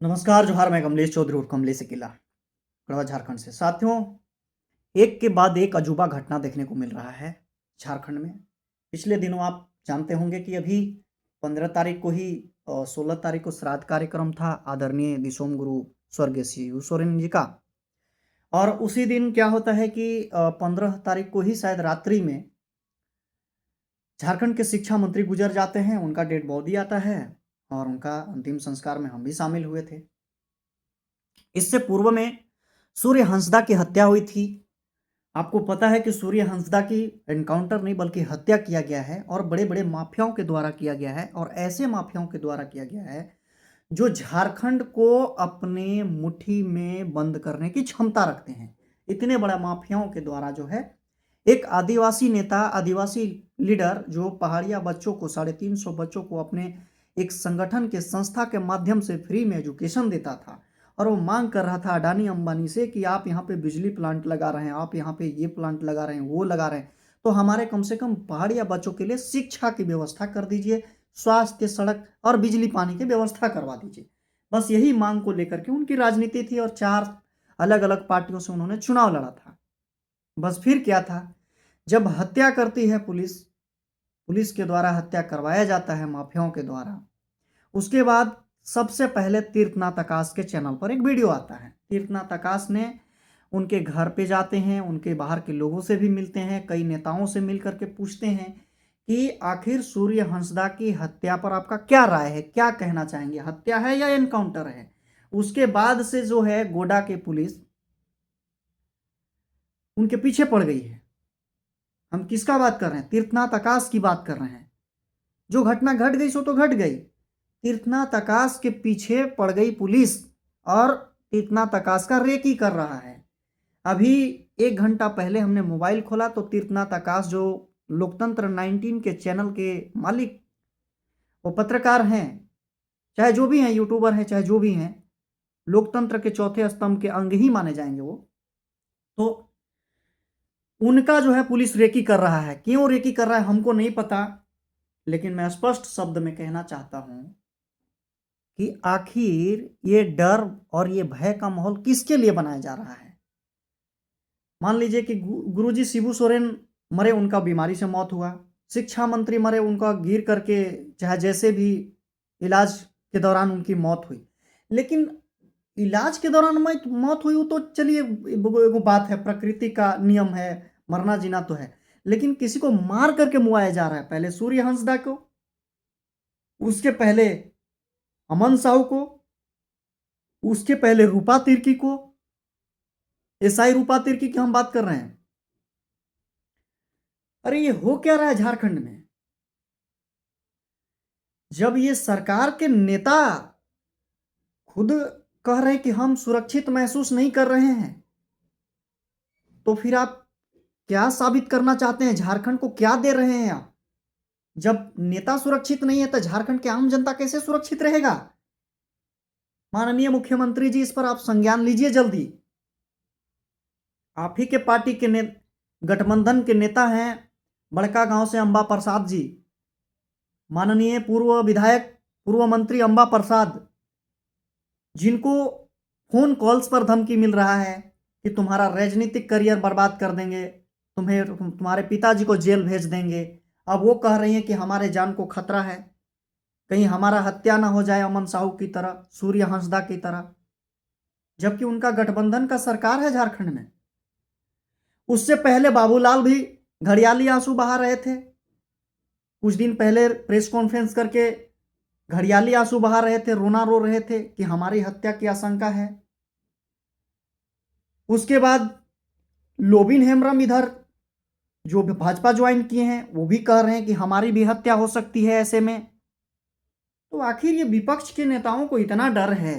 नमस्कार, जोहार। मैं कमलेश चौधरी और कमलेश अकेला, गढ़वा झारखंड से। साथियों, एक के बाद एक अजूबा घटना देखने को मिल रहा है झारखंड में। पिछले दिनों आप जानते होंगे कि अभी 15 तारीख को ही 16 तारीख को श्राद्ध कार्यक्रम था आदरणीय दिसोम गुरु स्वर्गीय शिबू सोरेन जी का। और उसी दिन क्या होता है कि 15 तारीख को ही शायद रात्रि में झारखंड के शिक्षा मंत्री गुजर जाते हैं। उनका डेड बॉडी आता है और उनका अंतिम संस्कार में हम भी शामिल हुए थे। इससे पूर्व में सूर्य हंसदा की हत्या हुई थी। आपको पता है कि सूर्य हंसदा की एनकाउंटर नहीं बल्कि हत्या किया गया है और बड़े बड़े माफियाओं के द्वारा किया गया है, और ऐसे माफियाओं के द्वारा किया गया है जो झारखंड को अपने मुट्ठी में बंद करने की क्षमता रखते हैं। इतने बड़ा माफियाओं के द्वारा जो है एक आदिवासी नेता, आदिवासी लीडर जो पहाड़िया बच्चों को 350 बच्चों को अपने एक संगठन के संस्था के माध्यम से फ्री में एजुकेशन देता था, और वो मांग कर रहा था अडानी अंबानी से कि आप यहाँ पे बिजली प्लांट लगा रहे हैं, आप यहाँ पे ये प्लांट लगा रहे हैं, वो लगा रहे हैं, तो हमारे कम से कम पहाड़िया बच्चों के लिए शिक्षा की व्यवस्था कर दीजिए, स्वास्थ्य, सड़क और बिजली पानी की व्यवस्था करवा दीजिए। बस यही मांग को लेकर के उनकी राजनीति थी और 4 अलग अलग पार्टियों से उन्होंने चुनाव लड़ा था। बस फिर क्या था, जब हत्या करती है पुलिस, पुलिस के द्वारा हत्या करवाया जाता है माफियाओं के द्वारा, उसके बाद सबसे पहले तीर्थनाथ आकाश के चैनल पर एक वीडियो आता है। तीर्थनाथ आकाश ने उनके घर पे जाते हैं, उनके बाहर के लोगों से भी मिलते हैं, कई नेताओं से मिल करके पूछते हैं कि आखिर सूर्य हंसदा की हत्या पर आपका क्या राय है, क्या कहना चाहेंगे, हत्या है या एनकाउंटर है। उसके बाद से जो है गोडा के पुलिस उनके पीछे पड़ गई है। हम किसका बात कर रहे हैं? तीर्थनाथ आकाश की बात कर रहे हैं। जो घटना घट गई सो तो घट गई। तीर्थनाथ आकाश के पीछे पड़ गई पुलिस और तीर्थनाथ आकाश का रेकी कर रहा है। अभी 1 घंटा पहले हमने मोबाइल खोला तो तीर्थनाथ आकाश जो लोकतंत्र 19 के चैनल के मालिक, वो पत्रकार हैं, चाहे जो भी हैं, यूट्यूबर हैं, चाहे जो भी हैं, लोकतंत्र के चौथे स्तंभ के अंग ही माने जाएंगे वो, तो उनका जो है पुलिस रेकी कर रहा है। क्यों रेकी कर रहा है हमको नहीं पता, लेकिन मैं स्पष्ट शब्द में कहना चाहता हूं कि आखिर ये डर और ये भय का माहौल किसके लिए बनाया जा रहा है। मान लीजिए कि गुरुजी शिबू सोरेन मरे, उनका बीमारी से मौत हुआ। शिक्षा मंत्री मरे, उनका गिर करके चाहे जैसे भी इलाज के दौरान उनकी मौत हुई। लेकिन इलाज के दौरान मौत हुई वो तो चलिए एगो बात है, प्रकृति का नियम है, मरना जीना तो है। लेकिन किसी को मार करके मुआया जा रहा है। पहले सूर्य हंसदा को, उसके पहले अमन साहू को, उसके पहले रूपा तिर्की को, एसआई रूपा तिर्की की हम बात कर रहे हैं। अरे ये हो क्या रहा है झारखंड में? जब ये सरकार के नेता खुद कह रहे हैं कि हम सुरक्षित महसूस नहीं कर रहे हैं, तो फिर आप क्या साबित करना चाहते हैं? झारखंड को क्या दे रहे हैं आप? जब नेता सुरक्षित नहीं है तो झारखंड की आम जनता कैसे सुरक्षित रहेगा? माननीय मुख्यमंत्री जी, इस पर आप संज्ञान लीजिए जल्दी। आप ही के पार्टी के गठबंधन के नेता हैं बड़का गांव से अंबा प्रसाद जी, माननीय पूर्व विधायक, पूर्व मंत्री अंबा प्रसाद, जिनको फोन कॉल्स पर धमकी मिल रहा है कि तुम्हारा राजनीतिक करियर बर्बाद कर देंगे, तुम्हारे पिताजी को जेल भेज देंगे। अब वो कह रही हैं कि हमारे जान को खतरा है, कहीं हमारा हत्या ना हो जाए अमन साहू की तरह, सूर्य हंसदा की तरह, जबकि उनका गठबंधन का सरकार है झारखंड में। उससे पहले बाबूलाल भी घड़ियाली आंसू बहा रहे थे। कुछ दिन पहले प्रेस कॉन्फ्रेंस करके घड़ियाली आंसू बहा रहे थे, रोना रो रहे थे कि हमारी हत्या की आशंका है। उसके बाद लोबिन हेम्ब्रम इधर जो भाजपा ज्वाइन किए हैं वो भी कह रहे हैं कि हमारी भी हत्या हो सकती है ऐसे में। तो आखिर ये विपक्ष के नेताओं को इतना डर है,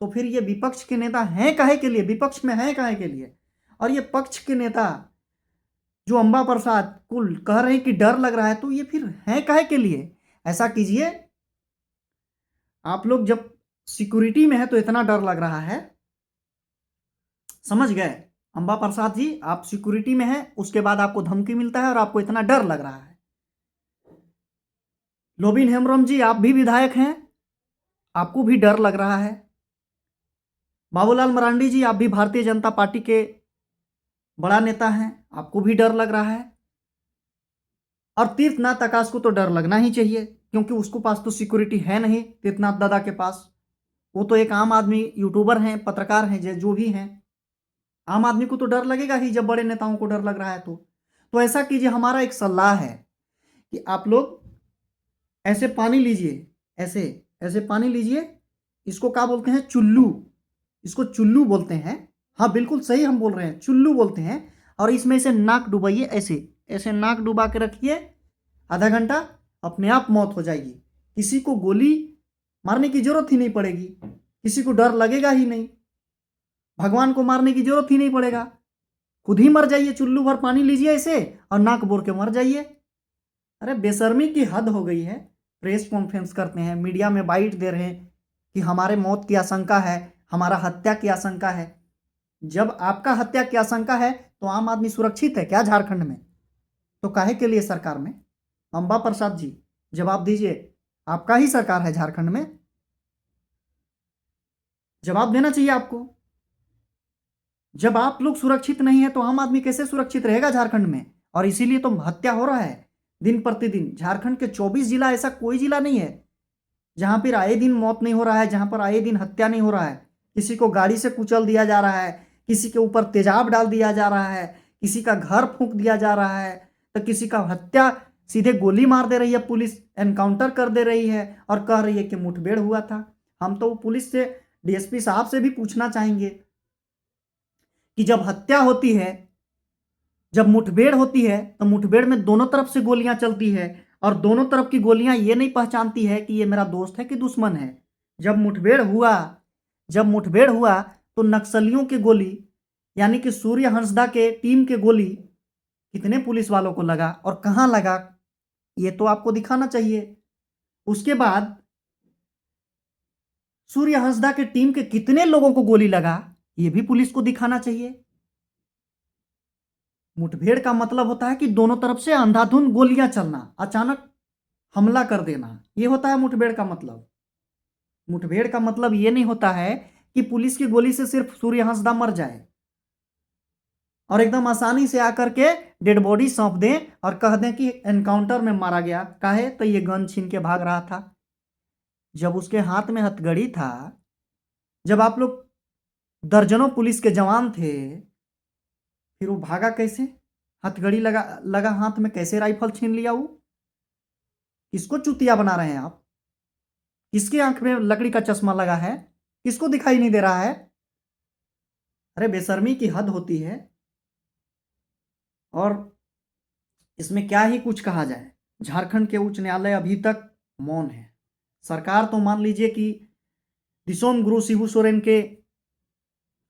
तो फिर ये विपक्ष के नेता हैं काहे के लिए, विपक्ष में हैं काहे के लिए? और ये पक्ष के नेता जो अंबा प्रसाद कुल कह रहे हैं कि डर लग रहा है, तो ये फिर हैं काहे के लिए? ऐसा कीजिए, आप लोग जब सिक्योरिटी में है तो इतना डर लग रहा है, समझ गए अंबा प्रसाद जी, आप सिक्योरिटी में हैं, उसके बाद आपको धमकी मिलता है और आपको इतना डर लग रहा है। लोबिन हेम्ब्रम जी, आप भी विधायक हैं, आपको भी डर लग रहा है। बाबूलाल मरांडी जी, आप भी भारतीय जनता पार्टी के बड़ा नेता हैं, आपको भी डर लग रहा है। और तीर्थनाथ आकाश को तो डर लगना ही चाहिए, क्योंकि उसको पास तो सिक्योरिटी है नहीं तीर्थनाथ दादा के पास। वो तो एक आम आदमी, यूट्यूबर हैं, पत्रकार हैं, जो भी हैं। आम आदमी को तो डर लगेगा ही, जब बड़े नेताओं को डर लग रहा है तो ऐसा कीजिए, हमारा एक सलाह है कि आप लोग ऐसे पानी लीजिए, ऐसे ऐसे पानी लीजिए। इसको क्या बोलते हैं? चुल्लू। इसको चुल्लू बोलते हैं। हाँ, बिल्कुल सही हम बोल रहे हैं, चुल्लू बोलते हैं। और इसमें से नाक डुबाइए, ऐसे ऐसे नाक डुबा के रखिए आधा घंटा, अपने आप मौत हो जाएगी। किसी को गोली मारने की जरूरत ही नहीं पड़ेगी, किसी को डर लगेगा ही नहीं, भगवान को मारने की जरूरत ही नहीं पड़ेगा, खुद ही मर जाइए। चुल्लू भर पानी लीजिए ऐसे और नाक बोर के मर जाइए। अरे बेशर्मी की हद हो गई है। प्रेस कॉन्फ्रेंस करते हैं, मीडिया में बाइट दे रहे हैं कि हमारे मौत की आशंका है, हमारा हत्या की आशंका है। जब आपका हत्या की आशंका है तो आम आदमी सुरक्षित है क्या झारखंड में? तो काहे के लिए सरकार में? अंबा प्रसाद जी, जवाब दीजिए। आपका ही सरकार है झारखंड में, जवाब देना चाहिए आपको। जब आप लोग सुरक्षित नहीं है तो आम आदमी कैसे सुरक्षित रहेगा झारखंड में? और इसीलिए तो हत्या हो रहा है दिन प्रतिदिन। झारखंड के 24 जिला, ऐसा कोई जिला नहीं है जहां पर आए दिन मौत नहीं हो रहा है, जहां पर आए दिन हत्या नहीं हो रहा है। किसी को गाड़ी से कुचल दिया जा रहा है, किसी के ऊपर तेजाब डाल दिया जा रहा है, किसी का घर फूंक दिया जा रहा है, तो किसी का हत्या सीधे गोली मार दे रही है पुलिस, एनकाउंटर कर दे रही है और कह रही है कि मुठभेड़ हुआ था। हम तो पुलिस से, डीएसपी साहब से भी पूछना चाहेंगे कि जब हत्या होती है, जब मुठभेड़ होती है, तो मुठभेड़ में दोनों तरफ से गोलियां चलती है और दोनों तरफ की गोलियां ये नहीं पहचानती है कि ये मेरा दोस्त है कि दुश्मन है। जब मुठभेड़ हुआ जब मुठभेड़ हुआ तो नक्सलियों की गोली, यानी कि सूर्य हंसदा के टीम के गोली कितने पुलिस वालों को लगा और कहां लगा, ये तो आपको दिखाना चाहिए। उसके बाद सूर्य हंसदा के टीम के कितने लोगों को गोली लगा, ये भी पुलिस को दिखाना चाहिए। मुठभेड़ का मतलब होता है कि दोनों तरफ से अंधाधुंध गोलियां चलना, अचानक हमला कर देना, ये होता है मुठभेड़ का मतलब। मुठभेड़ का मतलब ये नहीं होता है कि पुलिस की गोली से सिर्फ सूर्य हंसदा मर जाए और एकदम आसानी से आकर के डेड बॉडी सौंप दें और कह दें कि एनकाउंटर में मारा गया। काहे? तो ये गन छीन के भाग रहा था। जब उसके हाथ में हथकड़ी था, जब आप लोग दर्जनों पुलिस के जवान थे, फिर वो भागा कैसे? हथकड़ी लगा लगा हाथ में, कैसे राइफल छीन लिया वो? किसको चुतिया बना रहे हैं आप? किसके आंख में लकड़ी का चश्मा लगा है? किसको दिखाई नहीं दे रहा है? अरे बेशर्मी की हद होती है। और इसमें क्या ही कुछ कहा जाए। झारखंड के उच्च न्यायालय अभी तक मौन है। सरकार तो मान लीजिए कि दिसोम गुरु शिबू सोरेन के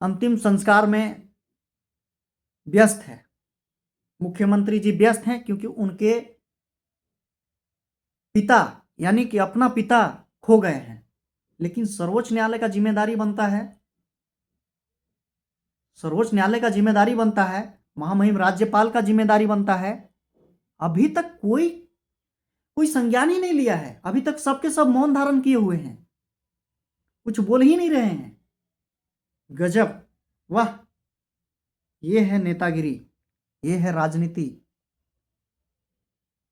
अंतिम संस्कार में व्यस्त है, मुख्यमंत्री जी व्यस्त हैं, क्योंकि उनके पिता, यानी कि अपना पिता खो गए हैं। लेकिन सर्वोच्च न्यायालय का जिम्मेदारी बनता है, सर्वोच्च न्यायालय का जिम्मेदारी बनता है, महामहिम राज्यपाल का जिम्मेदारी बनता है। अभी तक कोई कोई संज्ञान ही नहीं लिया है। अभी तक सबके सब मौन धारण किए हुए हैं, कुछ बोल ही नहीं रहे हैं। गजब, वाह! ये है नेतागिरी, ये है राजनीति।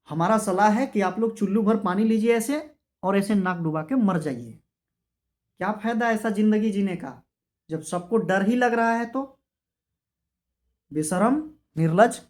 हमारा सलाह है कि आप लोग चुल्लू भर पानी लीजिए ऐसे और ऐसे नाक डुबा के मर जाइए। क्या फायदा ऐसा जिंदगी जीने का जब सबको डर ही लग रहा है? तो बेशरम, निर्लज।